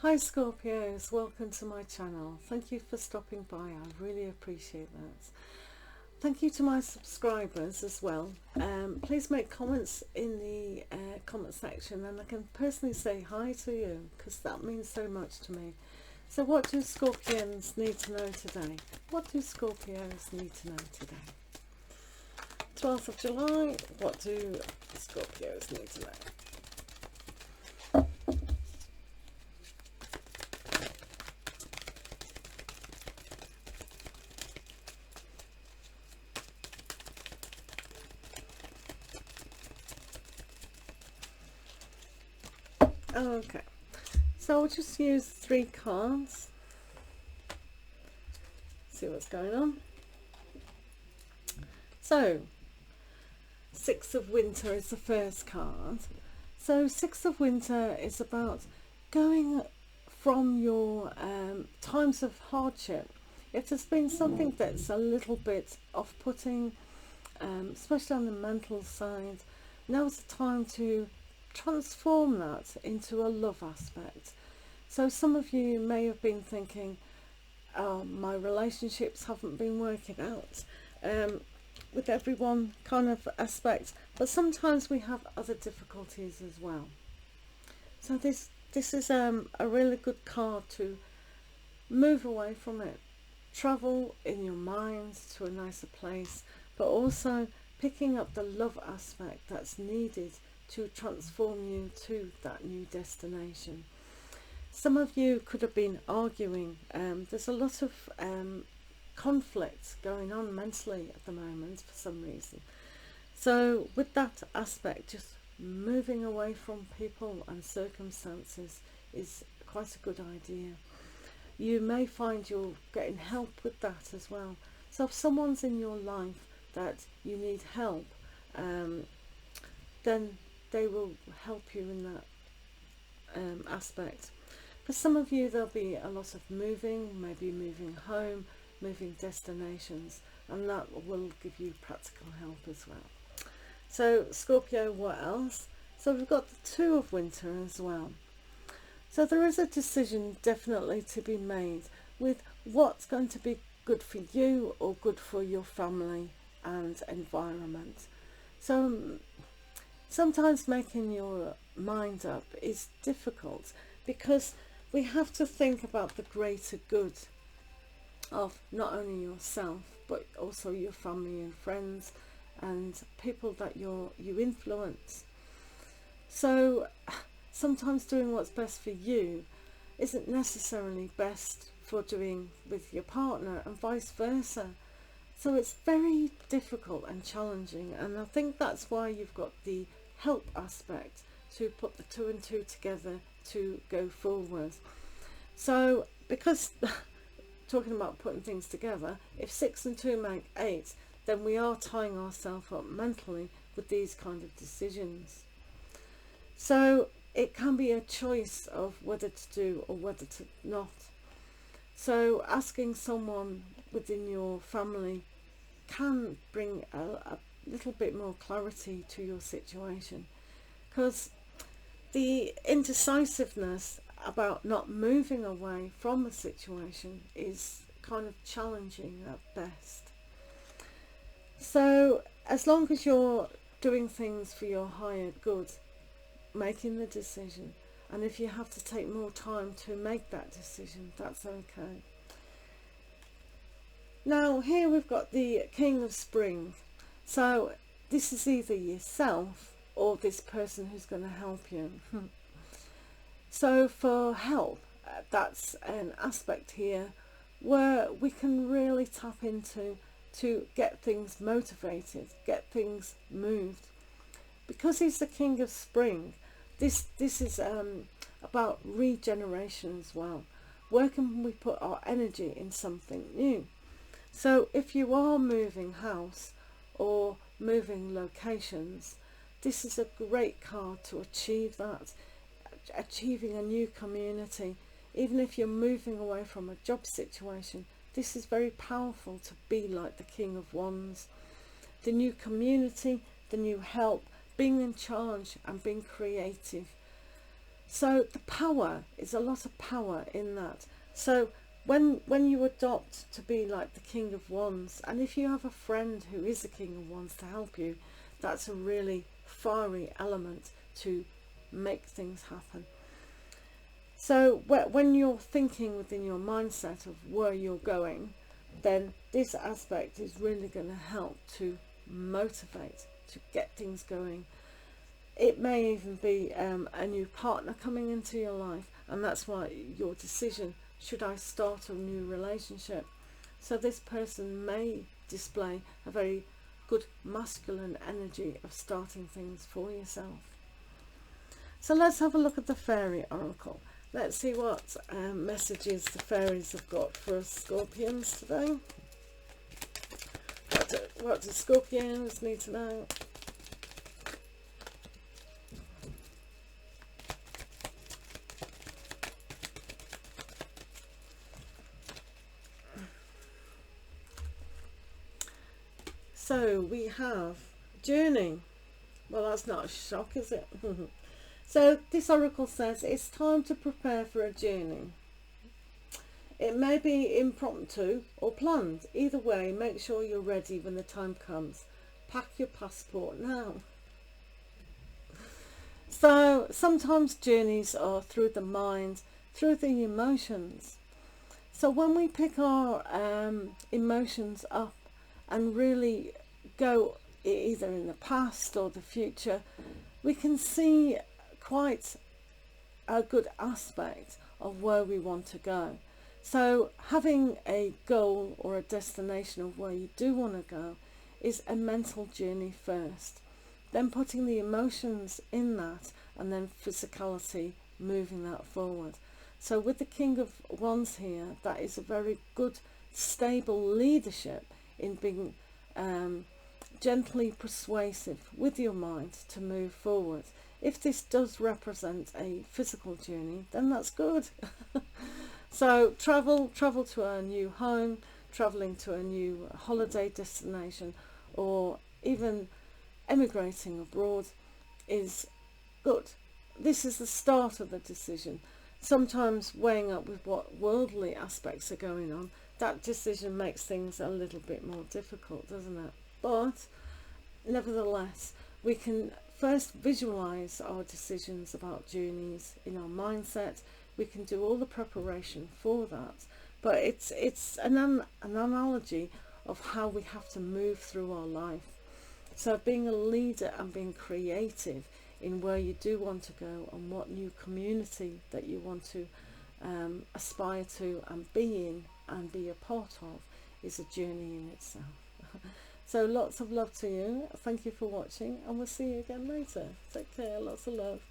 Hi Scorpios, welcome to my channel. Thank you for stopping by, I really appreciate that. Thank you to my subscribers as well. Please make comments in the comment section and I can personally say hi to you because that means so much to me. So what do Scorpions need to know today? What do Scorpios need to know today? 12th of July, what do Scorpios need to know? Okay, so I'll just use 3 cards, see what's going on. So 6 of Winter is the first card. So 6 of Winter is about going from your times of hardship. If there's been something that's a little bit off-putting, especially on the mental side, now's the time to transform that into a love aspect. So some of you may have been thinking, oh, my relationships haven't been working out with everyone kind of aspect, but sometimes we have other difficulties as well. So this is a really good card to move away from it, travel in your mind to a nicer place, but also picking up the love aspect that's needed to transform you to that new destination. Some of you could have been arguing. There's a lot of conflict going on mentally at the moment for some reason. So with that aspect, just moving away from people and circumstances is quite a good idea. You may find you're getting help with that as well. So if someone's in your life that you need help, then they will help you in that aspect. For some of you, there'll be a lot of moving, maybe moving home, moving destinations, and that will give you practical help as well. So Scorpio, what else? So we've got the 2 of Winter as well. So there is a decision definitely to be made with what's going to be good for you or good for your family and environment. So sometimes making your mind up is difficult because we have to think about the greater good of not only yourself but also your family and friends and people that you influence. So sometimes doing what's best for you isn't necessarily best for doing with your partner and vice versa. So it's very difficult and challenging, and I think that's why you've got the help aspect to put the 2 and 2 together to go forward. So because talking about putting things together, if 6 and 2 make 8, then we are tying ourselves up mentally with these kind of decisions. So it can be a choice of whether to do or whether to not. So asking someone within your family can bring a little bit more clarity to your situation, because the indecisiveness about not moving away from a situation is kind of challenging at best. So as long as you're doing things for your higher good, making the decision, and if you have to take more time to make that decision, that's okay. Now here we've got the King of Spring. So this is either yourself or this person who's going to help you. So for help, that's an aspect here where we can really tap into to get things motivated, get things moved. Because he's the King of Spring, this is about regeneration as well. Where can we put our energy in something new? So if you are moving house or moving locations, this is a great card to achieve that, achieving a new community. Even if you're moving away from a job situation, this is very powerful to be like the King of Wands. The new community, the new help, being in charge and being creative. So the power is a lot of power in that. So when you adopt to be like the King of Wands, and if you have a friend who is the King of Wands to help you, that's a really fiery element to make things happen. So when you're thinking within your mindset of where you're going, then this aspect is really going to help to motivate, to get things going. It may even be a new partner coming into your life, and that's why your decision, should I start a new relationship? So this person may display a very good masculine energy of starting things for yourself. So let's have a look at the Fairy Oracle. Let's see what messages the fairies have got for us Scorpions today. What do Scorpions need to know? So we have journey. Well, that's not a shock, is it? So this oracle says it's time to prepare for a journey. It may be impromptu or planned. Either way, make sure you're ready when the time comes. Pack your passport now. So sometimes journeys are through the mind, through the emotions. So when we pick our emotions up and really go either in the past or the future, we can see quite a good aspect of where we want to go. So having a goal or a destination of where you do want to go is a mental journey first, then putting the emotions in that, and then physicality, moving that forward. So with the King of Wands here, that is a very good stable leadership in being gently persuasive with your mind to move forward. If this does represent a physical journey, then that's good. So travel to a new home, traveling to a new holiday destination, or even emigrating abroad is good. This is the start of the decision. Sometimes weighing up with what worldly aspects are going on, that decision makes things a little bit more difficult, doesn't it? But nevertheless, we can first visualize our decisions about journeys in our mindset. We can do all the preparation for that, but it's an analogy of how we have to move through our life. So being a leader and being creative in where you do want to go and what new community that you want to aspire to and be in and be a part of is a journey in itself. So lots of love to you. Thank you for watching, and we'll see you again later. Take care. Lots of love.